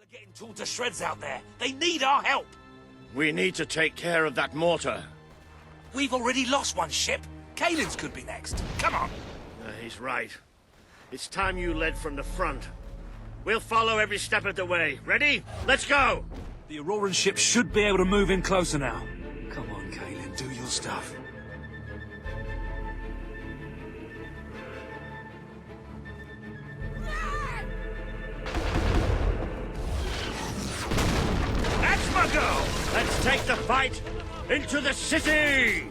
are getting torn to shreds out there. They need our help. We need to take care of that mortar. We've already lost one ship. Kalen's could be next. Come on. He's right. It's time you led from the front. We'll follow every step of the way. Ready? Let's go! The Auroran ship should be able to move in closer now. Come on, Kalen, do your stuff. That's my girl! Let's take the fight into the city!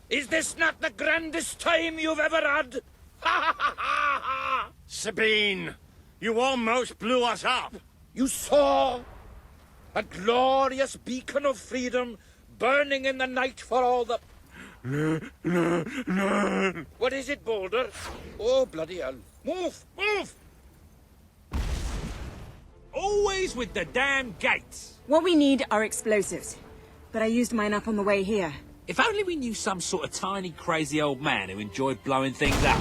Is this not the grandest time you've ever had? Sabine, you almost blew us up. You saw a glorious beacon of freedom burning in the night for all the... What is it, Boulder? Oh, bloody hell. Move! Move! Always with the damn gates. What we need are explosives. But I used mine up on the way here. If only we knew some sort of tiny, crazy old man who enjoyed blowing things up.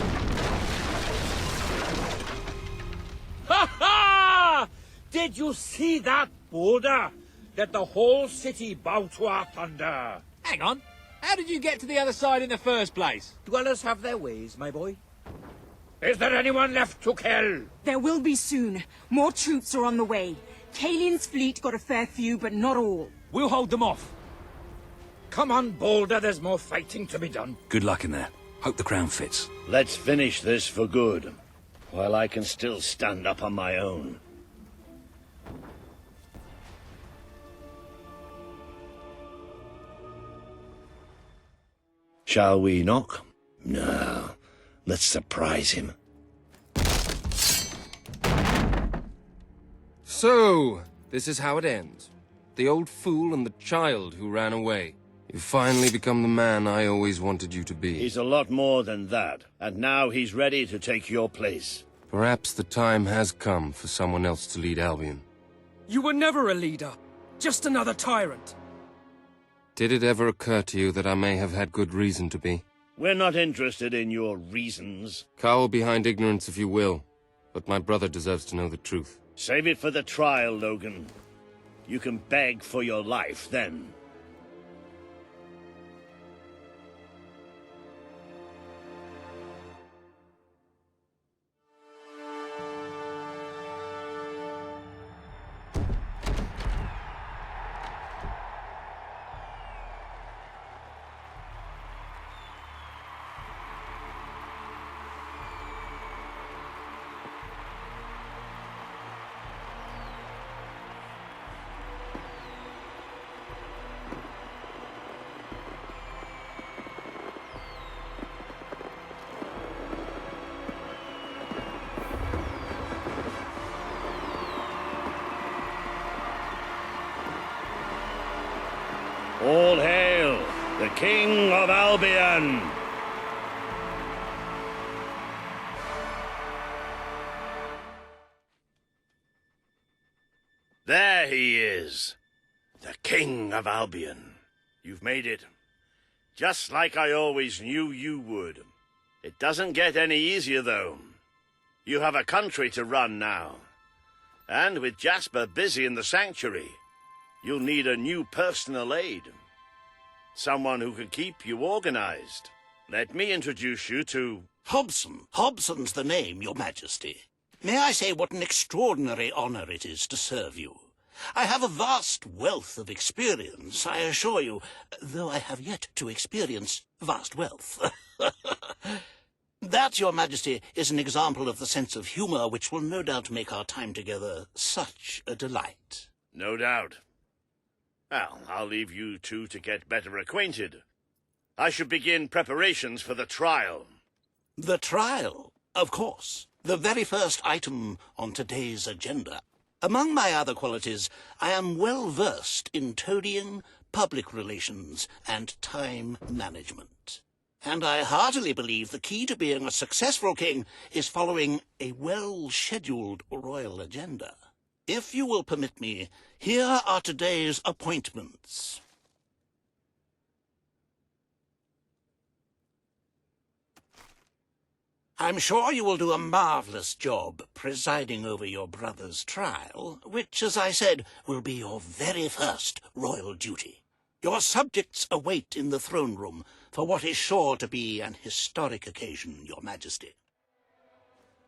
Ha ha! Did you see that, Boulder? Let the whole city bow to our thunder. Hang on. How did you get to the other side in the first place? Dwellers have their ways, my boy. Is there anyone left to kill? There will be soon. More troops are on the way. Kalen's fleet got a fair few, but not all. We'll hold them off. Come on, Boulder, there's more fighting to be done. Good luck in there. Hope the crown fits. Let's finish this for good, while I can still stand up on my own. Shall we knock? No. Let's surprise him. So, this is how it ends. The old fool and the child who ran away. You've finally become the man I always wanted you to be. He's a lot more than that, and now he's ready to take your place. Perhaps the time has come for someone else to lead Albion. You were never a leader, just another tyrant. Did it ever occur to you that I may have had good reason to be? We're not interested in your reasons. Cower behind ignorance if you will, but my brother deserves to know the truth. Save it for the trial, Logan. You can beg for your life then. All hail, the King of Albion! There he is, the King of Albion. You've made it, just like I always knew you would. It doesn't get any easier, though. You have a country to run now. And with Jasper busy in the sanctuary, you'll need a new personal aide. Someone who can keep you organized. Let me introduce you to... Hobson. Hobson's the name, Your Majesty. May I say what an extraordinary honor it is to serve you? I have a vast wealth of experience, I assure you, though I have yet to experience vast wealth. That, Your Majesty, is an example of the sense of humor which will no doubt make our time together such a delight. No doubt. Well, I'll leave you two to get better acquainted. I should begin preparations for the trial. The trial, of course. The very first item on today's agenda. Among my other qualities, I am well versed in toadying, public relations, and time management. And I heartily believe the key to being a successful king is following a well-scheduled royal agenda. If you will permit me, here are today's appointments. I'm sure you will do a marvellous job presiding over your brother's trial, which, as I said, will be your very first royal duty. Your subjects await in the throne room for what is sure to be an historic occasion, Your Majesty.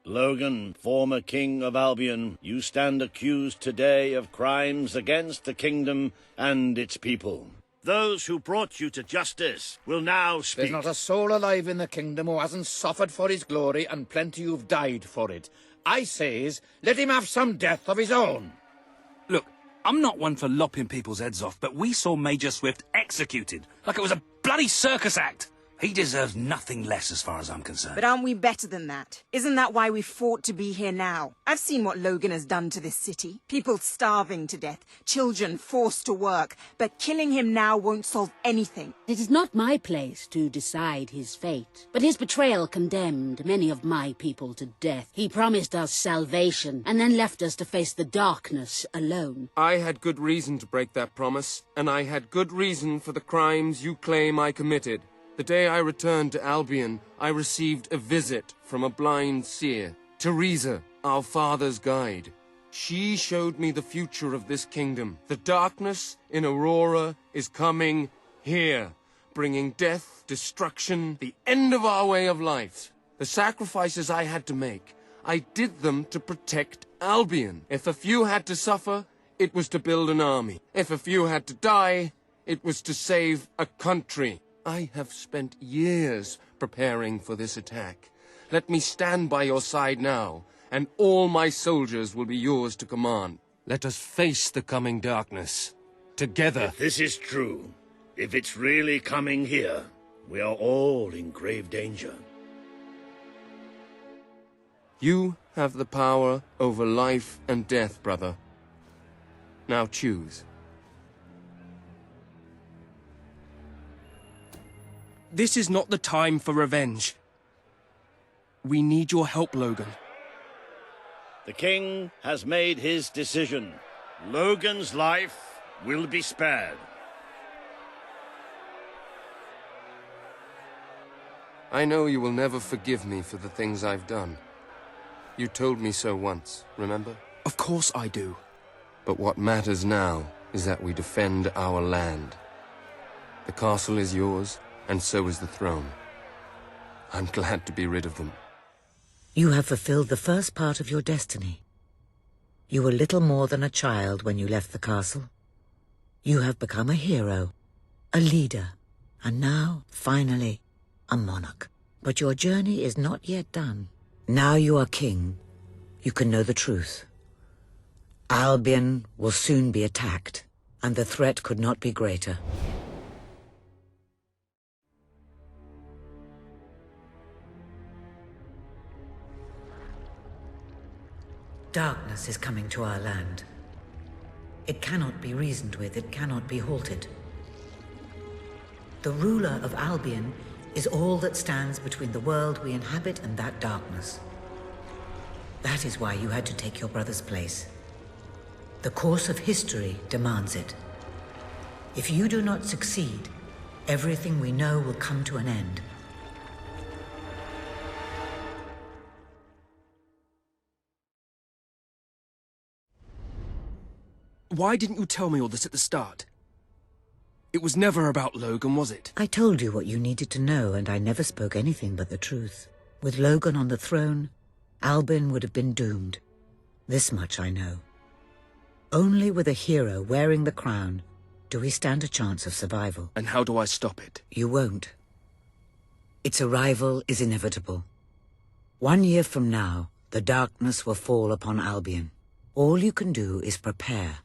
Logan, former King of Albion, you stand accused today of crimes against the kingdom and its people. Those who brought you to justice will now speak. There's not a soul alive in the kingdom who hasn't suffered for his glory, and plenty who've died for it. I says, let him have some death of his own. Look, I'm not one for lopping people's heads off, but we saw Major Swift executed like it was a bloody circus act. He deserves nothing less as far as I'm concerned. But aren't we better than that? Isn't that why we fought to be here now? I've seen what Logan has done to this city. People starving to death, children forced to work. But killing him now won't solve anything. It is not my place to decide his fate, but his betrayal condemned many of my people to death. He promised us salvation, and then left us to face the darkness alone. I had good reason to break that promise, and I had good reason for the crimes you claim I committed. The day I returned to Albion, I received a visit from a blind seer, Teresa, our father's guide. She showed me the future of this kingdom. The darkness in Aurora is coming here, bringing death, destruction, the end of our way of life. The sacrifices I had to make, I did them to protect Albion. If a few had to suffer, it was to build an army. If a few had to die, it was to save a country. I have spent years preparing for this attack. Let me stand by your side now, and all my soldiers will be yours to command. Let us face the coming darkness, together. If this is true, if it's really coming here, we are all in grave danger. You have the power over life and death, brother. Now choose. This is not the time for revenge. We need your help, Logan. The king has made his decision. Logan's life will be spared. I know you will never forgive me for the things I've done. You told me so once, remember? Of course I do. But what matters now is that we defend our land. The castle is yours, and so is the throne. I'm glad to be rid of them. You have fulfilled the first part of your destiny. You were little more than a child when you left the castle. You have become a hero, a leader, and now, finally, a monarch. But your journey is not yet done. Now you are king. You can know the truth. Albion will soon be attacked, and the threat could not be greater. Darkness is coming to our land. It cannot be reasoned with, it cannot be halted. The ruler of Albion is all that stands between the world we inhabit and that darkness. That is why you had to take your brother's place. The course of history demands it. If you do not succeed, everything we know will come to an end. Why didn't you tell me all this at the start? It was never about Logan, was it? I told you what you needed to know, and I never spoke anything but the truth. With Logan on the throne, Albion would have been doomed. This much I know. Only with a hero wearing the crown do we stand a chance of survival. And how do I stop it? You won't. Its arrival is inevitable. 1 year from now, the darkness will fall upon Albion. All you can do is prepare,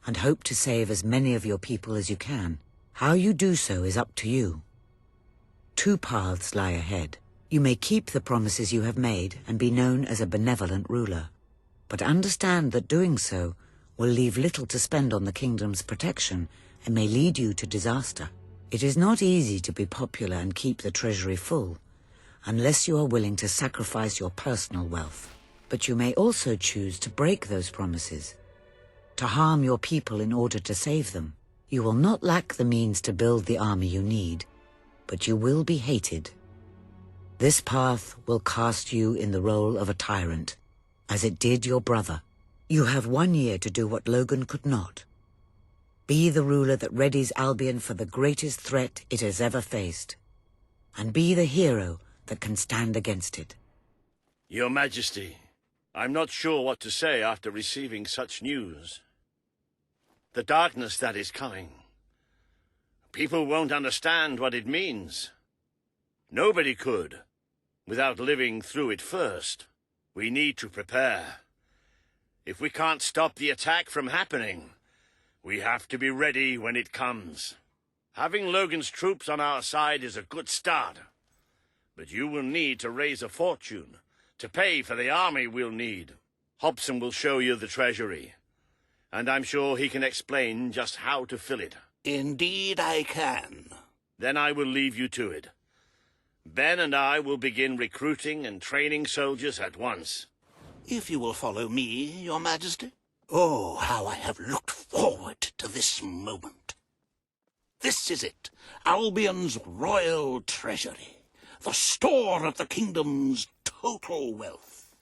and hope to save as many of your people as you can. How you do so is up to you. 2 paths lie ahead. You may keep the promises you have made and be known as a benevolent ruler. But understand that doing so will leave little to spend on the kingdom's protection and may lead you to disaster. It is not easy to be popular and keep the treasury full, unless you are willing to sacrifice your personal wealth. But you may also choose to break those promises to harm your people in order to save them. You will not lack the means to build the army you need, but you will be hated. This path will cast you in the role of a tyrant, as it did your brother. You have 1 year to do what Logan could not. Be the ruler that readies Albion for the greatest threat it has ever faced, and be the hero that can stand against it. Your Majesty, I'm not sure what to say after receiving such news. The darkness that is coming. People won't understand what it means. Nobody could, without living through it first. We need to prepare. If we can't stop the attack from happening, we have to be ready when it comes. Having Logan's troops on our side is a good start. But you will need to raise a fortune to pay for the army we'll need. Hobson will show you the treasury, and I'm sure he can explain just how to fill it. Indeed I can. Then I will leave you to it. Ben and I will begin recruiting and training soldiers at once. If you will follow me, Your Majesty. Oh, how I have looked forward to this moment. This is it, Albion's royal treasury, the store of the kingdom's total wealth.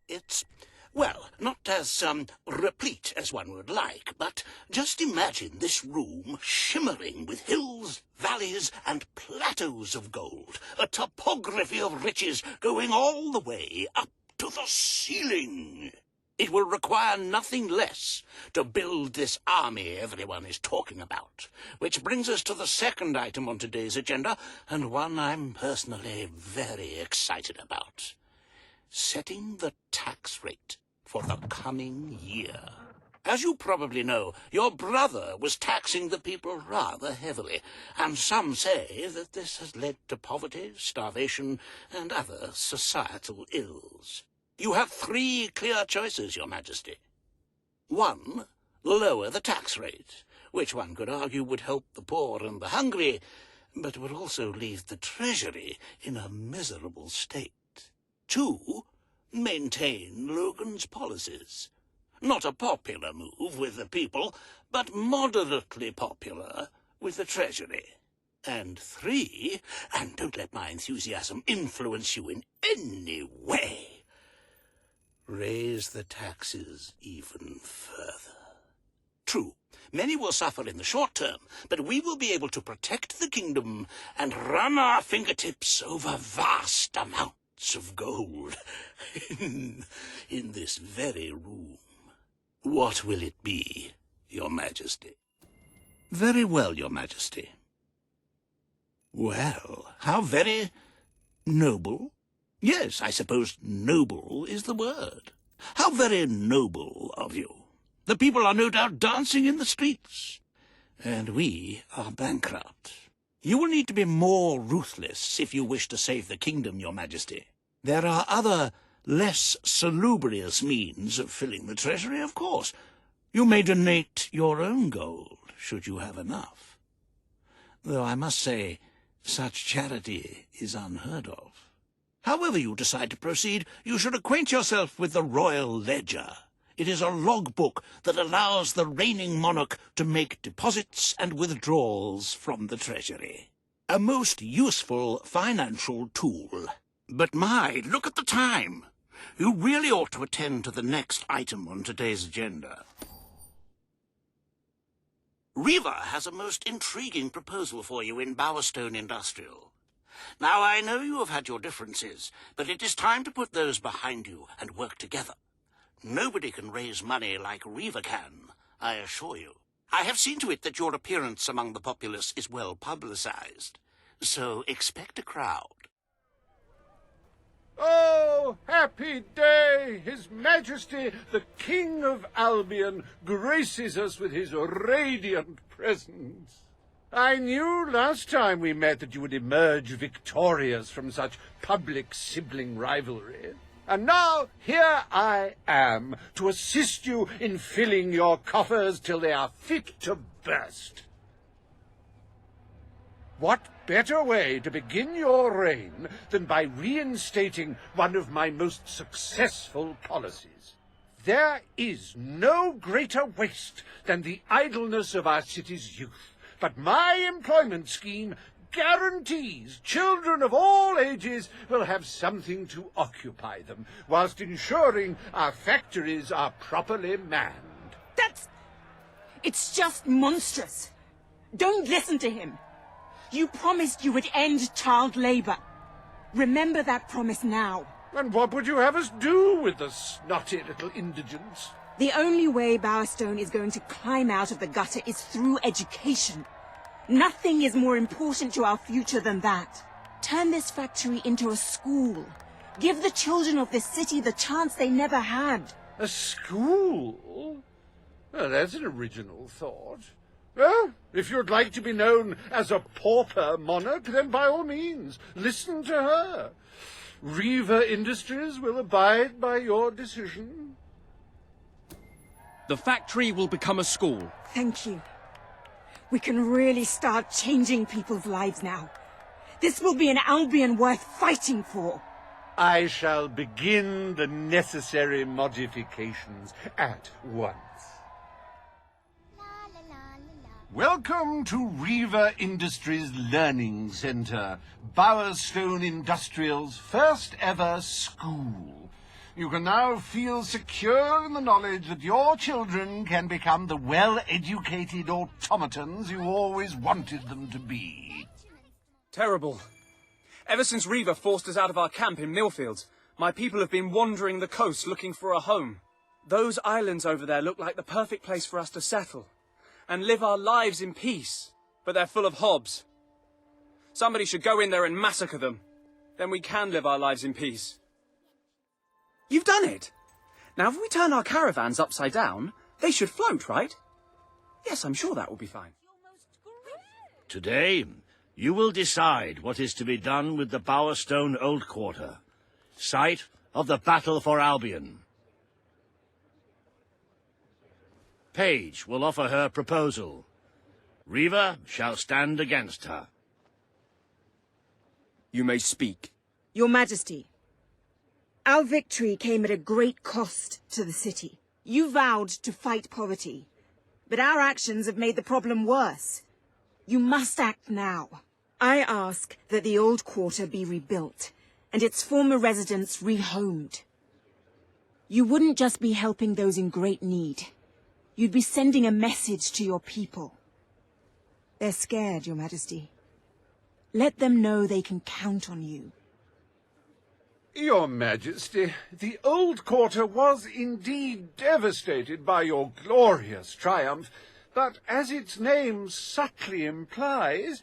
It's, well, not as replete as one would like, but just imagine this room shimmering with hills, valleys, and plateaus of gold, a topography of riches going all the way up to the ceiling. It will require nothing less to build this army everyone is talking about. Which brings us to the second item on today's agenda, and one I'm personally very excited about. Setting the tax rate for the coming year. As you probably know, your brother was taxing the people rather heavily, and some say that this has led to poverty, starvation, and other societal ills. You have 3 clear choices, Your Majesty. 1, lower the tax rate, which one could argue would help the poor and the hungry, but would also leave the treasury in a miserable state. 2, maintain Logan's policies. Not a popular move with the people, but moderately popular with the treasury. And 3, and don't let my enthusiasm influence you in any way, raise the taxes even further. True, many will suffer in the short term, but we will be able to protect the kingdom and run our fingertips over vast amounts of gold in this very room. What will it be, Your Majesty? Very well, Your Majesty. Well, how very noble. Yes, I suppose noble is the word. How very noble of you. The people are no doubt dancing in the streets, and we are bankrupt. You will need to be more ruthless if you wish to save the kingdom, Your Majesty. There are other, less salubrious means of filling the treasury, of course. You may donate your own gold, should you have enough. Though I must say, such charity is unheard of. However you decide to proceed, you should acquaint yourself with the Royal Ledger. It is a logbook that allows the reigning monarch to make deposits and withdrawals from the treasury. A most useful financial tool. But my, look at the time. You really ought to attend to the next item on today's agenda. Reva has a most intriguing proposal for you in Bowerstone Industrial. Now, I know you have had your differences, but it is time to put those behind you and work together. Nobody can raise money like Reva can, I assure you. I have seen to it that your appearance among the populace is well publicized, so expect a crowd. Oh, happy day! His Majesty, the King of Albion, graces us with his radiant presence. I knew last time we met that you would emerge victorious from such public sibling rivalry. And now here I am to assist you in filling your coffers till they are fit to burst. What better way to begin your reign than by reinstating one of my most successful policies? There is no greater waste than the idleness of our city's youth. But my employment scheme guarantees children of all ages will have something to occupy them, whilst ensuring our factories are properly manned. It's just monstrous. Don't listen to him. You promised you would end child labor. Remember that promise now. And what would you have us do with the snotty little indigents? The only way Bowerstone is going to climb out of the gutter is through education. Nothing is more important to our future than that. Turn this factory into a school. Give the children of this city the chance they never had. A school? Well, that's an original thought. Well, if you'd like to be known as a pauper monarch, then by all means, listen to her. Reaver Industries will abide by your decision. The factory will become a school. Thank you. We can really start changing people's lives now. This will be an Albion worth fighting for. I shall begin the necessary modifications at once. Welcome to Reaver Industries Learning Center, Bowerstone Industrial's first ever school. You can now feel secure in the knowledge that your children can become the well-educated automatons you always wanted them to be. Terrible. Ever since Reaver forced us out of our camp in Millfields, my people have been wandering the coast looking for a home. Those islands over there look like the perfect place for us to settle and live our lives in peace, but they're full of hobs. Somebody should go in there and massacre them. Then we can live our lives in peace. You've done it! Now, if we turn our caravans upside down, they should float, right? Yes, I'm sure that will be fine. Today, you will decide what is to be done with the Bowerstone Old Quarter, site of the Battle for Albion. Paige will offer her proposal. Reaver shall stand against her. You may speak. Your Majesty, our victory came at a great cost to the city. You vowed to fight poverty, but our actions have made the problem worse. You must act now. I ask that the Old Quarter be rebuilt, and its former residents rehomed. You wouldn't just be helping those in great need. You'd be sending a message to your people. They're scared, Your Majesty. Let them know they can count on you. Your Majesty, the Old Quarter was indeed devastated by your glorious triumph, but as its name subtly implies,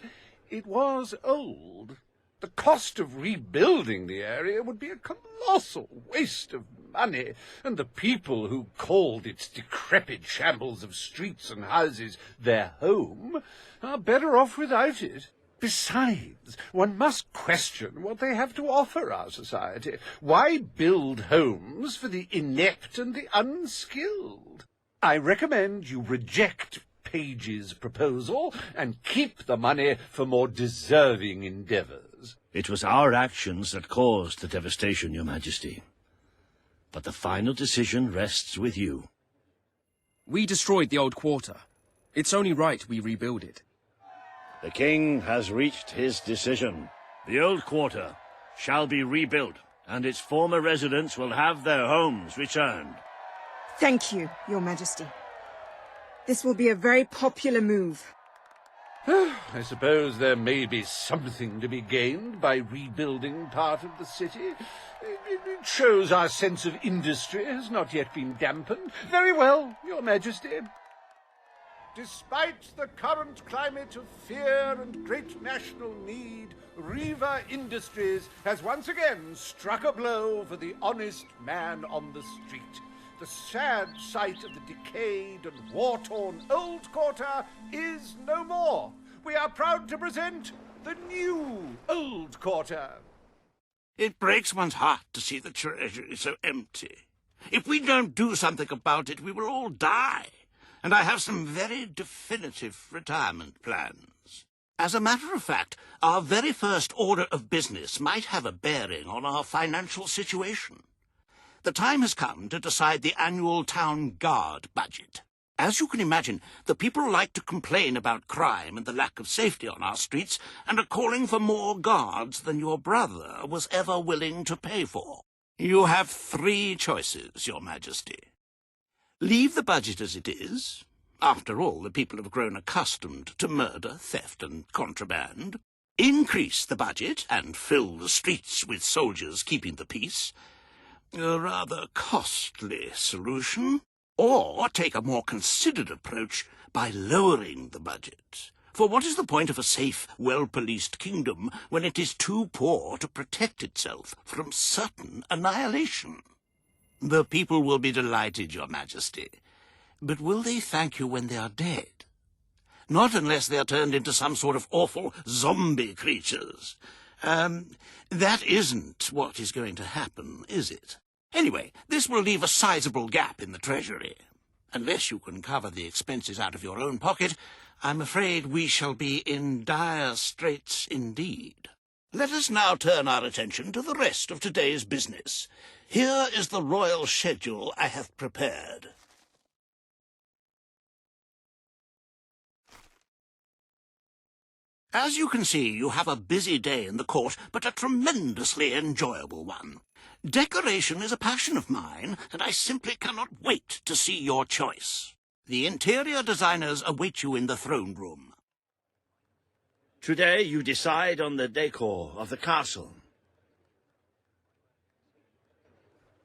it was old. The cost of rebuilding the area would be a colossal waste of money, and the people who called its decrepit shambles of streets and houses their home are better off without it. Besides, one must question what they have to offer our society. Why build homes for the inept and the unskilled? I recommend you reject Paige's proposal and keep the money for more deserving endeavours. It was our actions that caused the devastation, Your Majesty. But the final decision rests with you. We destroyed the Old Quarter. It's only right we rebuild it. The king has reached his decision. The Old Quarter shall be rebuilt, and its former residents will have their homes returned. Thank you, Your Majesty. This will be a very popular move. I suppose there may be something to be gained by rebuilding part of the city. It shows our sense of industry has not yet been dampened. Very well, Your Majesty. Despite the current climate of fear and great national need, Reaver Industries has once again struck a blow for the honest man on the street. The sad sight of the decayed and war-torn Old Quarter is no more. We are proud to present the new Old Quarter. It breaks one's heart to see the treasury so empty. If we don't do something about it, we will all die. And I have some very definitive retirement plans. As a matter of fact, our very first order of business might have a bearing on our financial situation. The time has come to decide the annual town guard budget. As you can imagine, the people like to complain about crime and the lack of safety on our streets, and are calling for more guards than your brother was ever willing to pay for. You have 3 choices, Your Majesty. Leave the budget as it is. After all, the people have grown accustomed to murder, theft, and contraband. Increase the budget and fill the streets with soldiers keeping the peace. A rather costly solution. Or take a more considered approach by lowering the budget. For what is the point of a safe, well-policed kingdom when it is too poor to protect itself from certain annihilation? The people will be delighted, Your Majesty. But will they thank you when they are dead? Not unless they are turned into some sort of awful zombie creatures. That isn't what is going to happen, is it? Anyway, this will leave a sizable gap in the treasury. Unless you can cover the expenses out of your own pocket, I'm afraid we shall be in dire straits indeed. Let us now turn our attention to the rest of today's business. Here is the royal schedule I have prepared. As you can see, you have a busy day in the court, but a tremendously enjoyable one. Decoration is a passion of mine, and I simply cannot wait to see your choice. The interior designers await you in the throne room. Today you decide on the decor of the castle.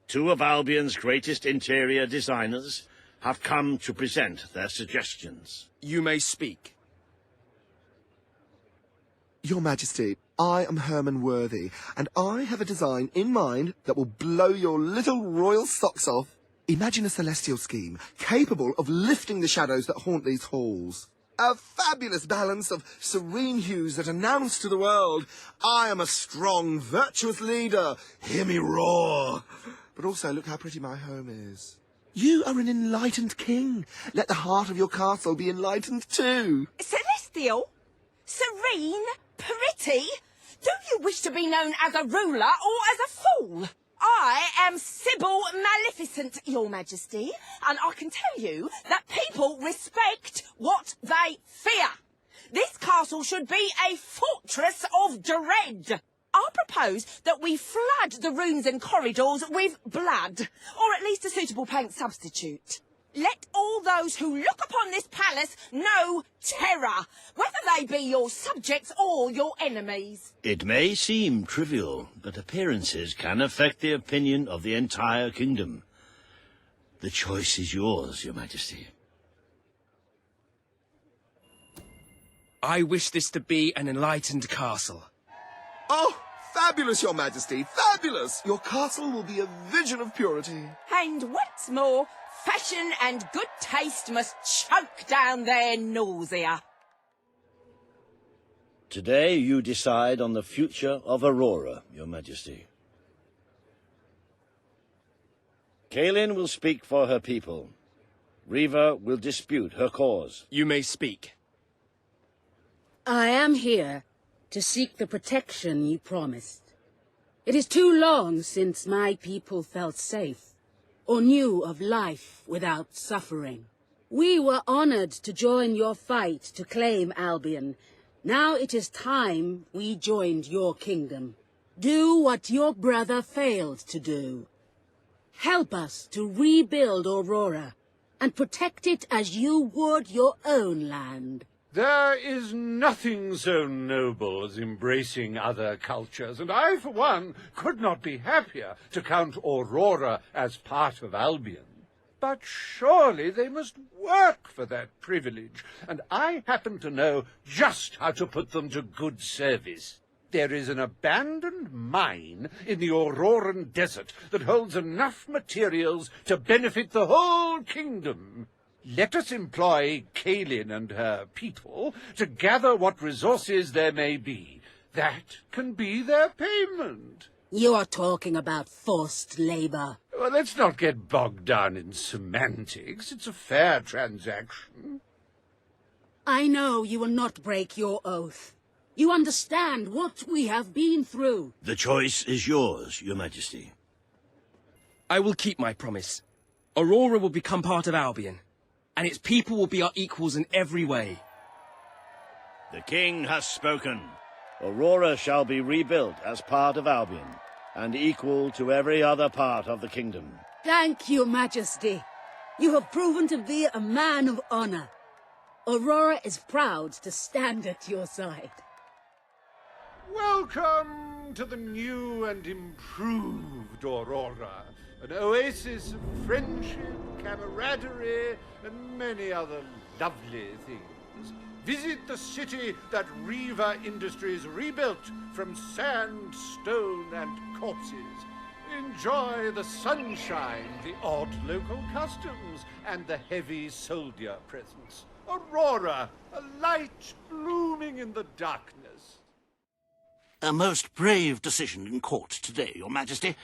2 of Albion's greatest interior designers have come to present their suggestions. You may speak. Your Majesty, I am Herman Worthy, and I have a design in mind that will blow your little royal socks off. Imagine a celestial scheme capable of lifting the shadows that haunt these halls. A fabulous balance of serene hues that announce to the world, I am a strong, virtuous leader. Hear me roar. But also, look how pretty my home is. You are an enlightened king. Let the heart of your castle be enlightened too. Celestial? Serene? Pretty? Do you wish to be known as a ruler or as a fool? I am Sybil Maleficent, Your Majesty, and I can tell you that people respect what they fear. This castle should be a fortress of dread. I propose that we flood the rooms and corridors with blood, or at least a suitable paint substitute. Let all those who look upon this palace know terror, whether they be your subjects or your enemies. It may seem trivial, but appearances can affect the opinion of the entire kingdom. The choice is yours, Your Majesty. I wish this to be an enlightened castle. Oh, fabulous, Your Majesty, fabulous! Your castle will be a vision of purity. And once more, fashion and good taste must choke down their nausea. Today you decide on the future of Aurora, Your Majesty. Kaelin will speak for her people. Riva will dispute her cause. You may speak. I am here to seek the protection you promised. It is too long since my people felt safe, or knew of life without suffering. We were honored to join your fight to claim Albion. Now it is time we joined your kingdom. Do what your brother failed to do. Help us to rebuild Aurora, and protect it as you would your own land. There is nothing so noble as embracing other cultures, and I, for one, could not be happier to count Aurora as part of Albion. But surely they must work for that privilege, and I happen to know just how to put them to good service. There is an abandoned mine in the Auroran desert that holds enough materials to benefit the whole kingdom. Let us employ Kaelin and her people to gather what resources there may be. That can be their payment. You are talking about forced labor. Well, let's not get bogged down in semantics. It's a fair transaction. I know you will not break your oath. You understand what we have been through. The choice is yours, Your Majesty. I will keep my promise. Aurora will become part of Albion, and its people will be our equals in every way. The king has spoken. Aurora shall be rebuilt as part of Albion, and equal to every other part of the kingdom. Thank you, Majesty. You have proven to be a man of honor. Aurora is proud to stand at your side. Welcome to the new and improved Aurora, an oasis of friendship, camaraderie, and many other lovely things. Visit the city that Riva Industries rebuilt from sand, stone, and corpses. Enjoy the sunshine, the odd local customs, and the heavy soldier presence. Aurora, a light blooming in the darkness. A most brave decision in court today, Your Majesty.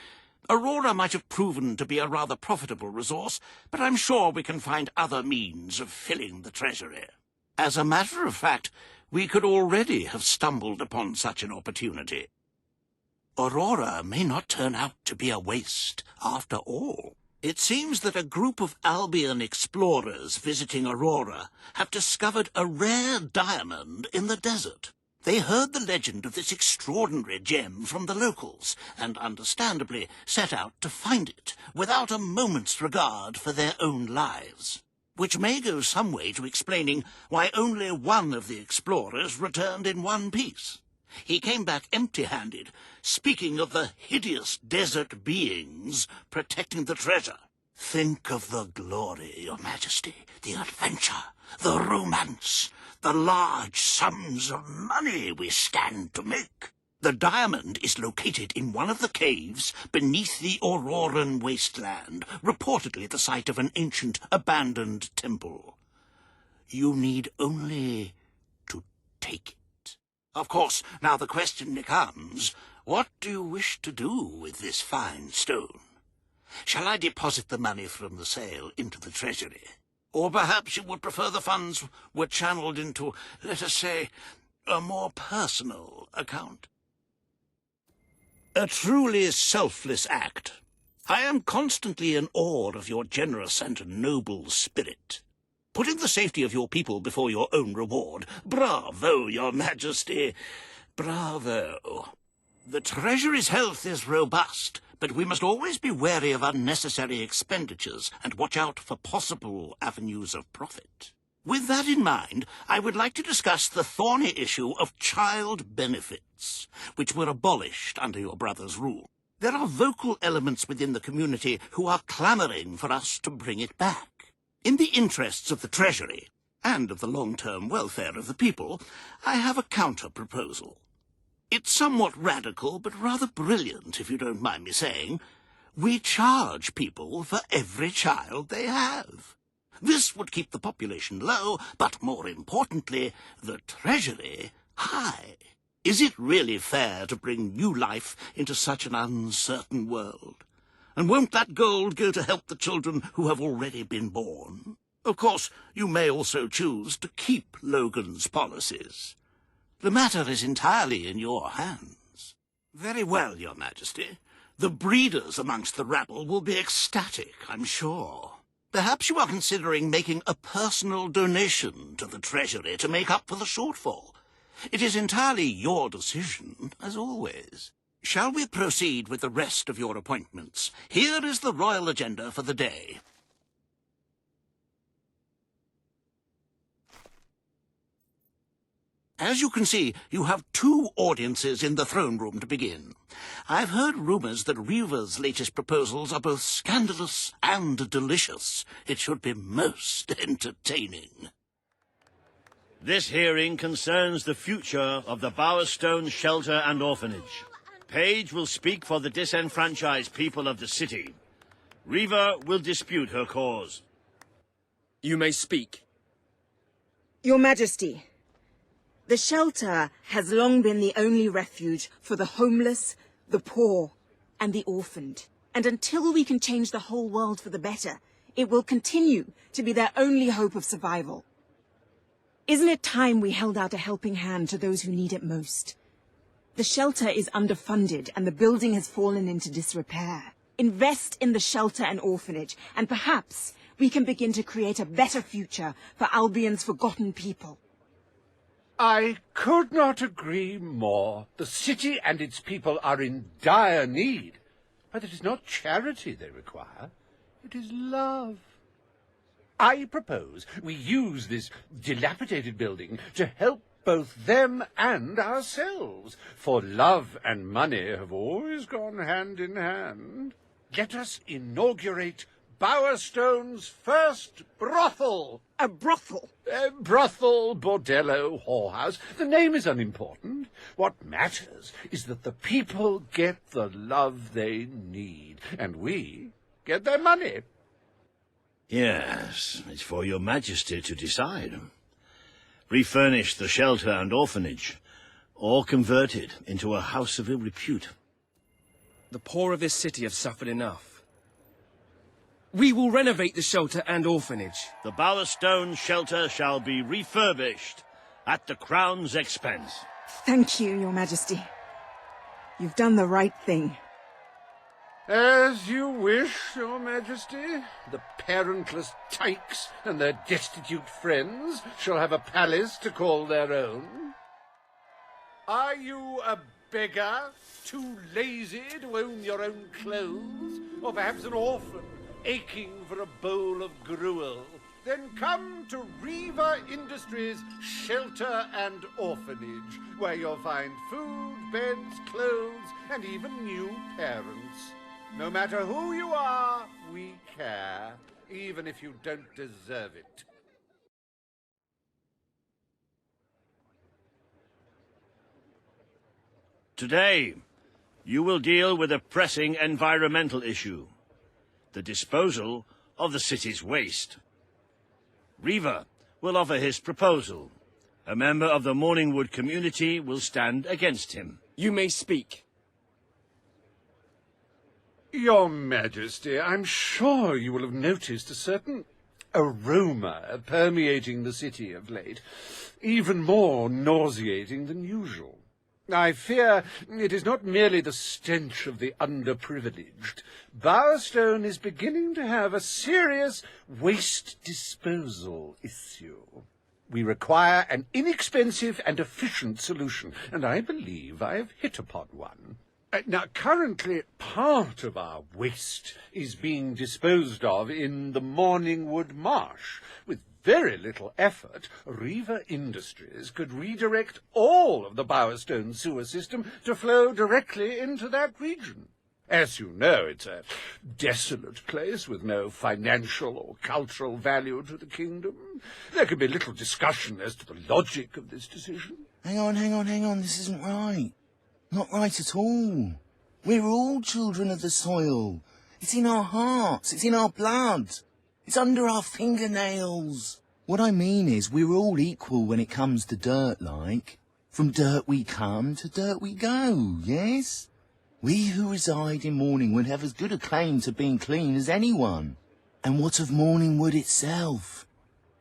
Aurora might have proven to be a rather profitable resource, but I'm sure we can find other means of filling the treasury. As a matter of fact, we could already have stumbled upon such an opportunity. Aurora may not turn out to be a waste after all. It seems that a group of Albion explorers visiting Aurora have discovered a rare diamond in the desert. They heard the legend of this extraordinary gem from the locals, and understandably set out to find it, without a moment's regard for their own lives. Which may go some way to explaining why only one of the explorers returned in one piece. He came back empty-handed, speaking of the hideous desert beings protecting the treasure. Think of the glory, Your Majesty, the adventure, the romance, the large sums of money we stand to make. The diamond is located in one of the caves beneath the Auroran wasteland, reportedly the site of an ancient, abandoned temple. You need only to take it. Of course, now the question becomes, what do you wish to do with this fine stone? Shall I deposit the money from the sale into the treasury? Or perhaps you would prefer the funds were channeled into, let us say, a more personal account? A truly selfless act. I am constantly in awe of your generous and noble spirit. Putting the safety of your people before your own reward. Bravo, Your Majesty. Bravo. The treasury's health is robust, but we must always be wary of unnecessary expenditures and watch out for possible avenues of profit. With that in mind, I would like to discuss the thorny issue of child benefits, which were abolished under your brother's rule. There are vocal elements within the community who are clamoring for us to bring it back. In the interests of the Treasury, and of the long-term welfare of the people, I have a counter-proposal. It's somewhat radical, but rather brilliant, if you don't mind me saying. We charge people for every child they have. This would keep the population low, but more importantly, the treasury high. Is it really fair to bring new life into such an uncertain world? And won't that gold go to help the children who have already been born? Of course, you may also choose to keep Logan's policies. The matter is entirely in your hands. Very well, Your Majesty. The breeders amongst the rabble will be ecstatic, I'm sure. Perhaps you are considering making a personal donation to the Treasury to make up for the shortfall. It is entirely your decision, as always. Shall we proceed with the rest of your appointments? Here is the royal agenda for the day. As you can see, you have 2 audiences in the throne room to begin. I've heard rumours that Riva's latest proposals are both scandalous and delicious. It should be most entertaining. This hearing concerns the future of the Bowerstone Shelter and Orphanage. Paige will speak for the disenfranchised people of the city. Riva will dispute her cause. You may speak. Your Majesty, the shelter has long been the only refuge for the homeless, the poor, and the orphaned. And until we can change the whole world for the better, it will continue to be their only hope of survival. Isn't it time we held out a helping hand to those who need it most? The shelter is underfunded and the building has fallen into disrepair. Invest in the shelter and orphanage, and perhaps we can begin to create a better future for Albion's forgotten people. I could not agree more. The city and its people are in dire need. But it is not charity they require. It is love. I propose we use this dilapidated building to help both them and ourselves, for love and money have always gone hand in hand. Let us inaugurate Bowerstone's first brothel. A brothel? Brothel, bordello, whorehouse. The name is unimportant. What matters is that the people get the love they need, and we get their money. Yes, it's for your majesty to decide. Refurnish the shelter and orphanage, or convert it into a house of ill repute. The poor of this city have suffered enough. We will renovate the shelter and orphanage. The Bowerstone shelter shall be refurbished at the Crown's expense. Thank you, Your Majesty. You've done the right thing. As you wish, Your Majesty. The parentless tykes and their destitute friends shall have a palace to call their own. Are you a beggar, too lazy to own your own clothes? Or perhaps an orphan, aching for a bowl of gruel? Then come to Riva Industries Shelter and Orphanage, where you'll find food, beds, clothes, and even new parents. No matter who you are, we care, even if you don't deserve it. Today, you will deal with a pressing environmental issue: the disposal of the city's waste. Riva will offer his proposal. A member of the Morningwood community will stand against him. You may speak. Your Majesty, I'm sure you will have noticed a certain aroma permeating the city of late, even more nauseating than usual. I fear it is not merely the stench of the underprivileged. Bowerstone is beginning to have a serious waste disposal issue. We require an inexpensive and efficient solution, and I believe I have hit upon one. Now, currently, part of our waste is being disposed of in the Morningwood Marsh. With very little effort, Riva Industries could redirect all of the Bowerstone sewer system to flow directly into that region. As you know, it's a desolate place with no financial or cultural value to the kingdom. There can be little discussion as to the logic of this decision. Hang on, this isn't right. Not right at all. We're all children of the soil. It's in our hearts, it's in our blood. It's under our fingernails. What I mean is, we're all equal when it comes to dirt, like. From dirt we come, to dirt we go, yes? We who reside in Morningwood have as good a claim to being clean as anyone. And what of Morningwood itself?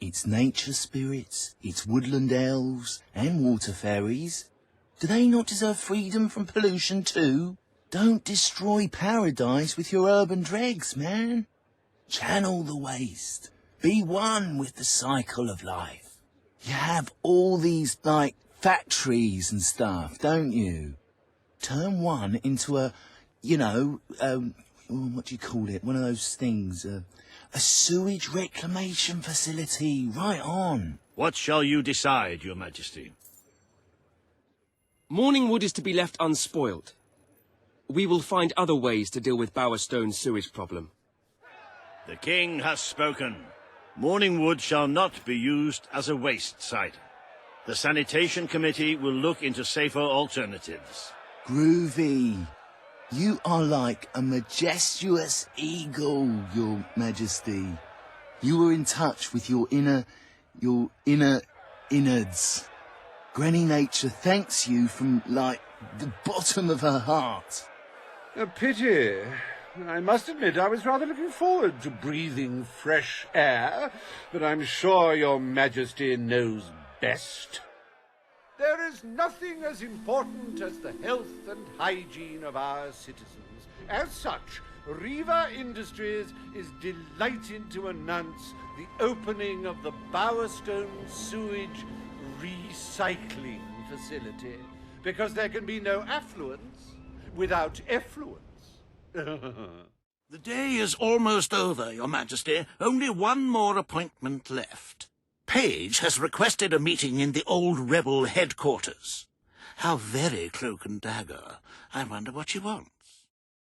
Its nature spirits, its woodland elves, and water fairies. Do they not deserve freedom from pollution too? Don't destroy paradise with your urban dregs, man. Channel the waste. Be one with the cycle of life. You have all these, like, factories and stuff, don't you? Turn one into a, what do you call it? One of those things, a sewage reclamation facility. Right on. What shall you decide, Your Majesty? Morningwood is to be left unspoilt. We will find other ways to deal with Bowerstone's sewage problem. The king has spoken. Morningwood shall not be used as a waste site. The sanitation committee will look into safer alternatives. Groovy. You are like a majestuous eagle, Your Majesty. You were in touch with your inner innards. Granny Nature thanks you from, like, the bottom of her heart. A pity. I must admit I was rather looking forward to breathing fresh air, but I'm sure Your Majesty knows best. There is nothing as important as the health and hygiene of our citizens. As such, Riva Industries is delighted to announce the opening of the Bowerstone Sewage Recycling Facility, because there can be no affluence without effluence. The day is almost over, Your Majesty. Only one more appointment left. Page has requested a meeting in the old rebel headquarters. How very cloak and dagger. I wonder what she wants.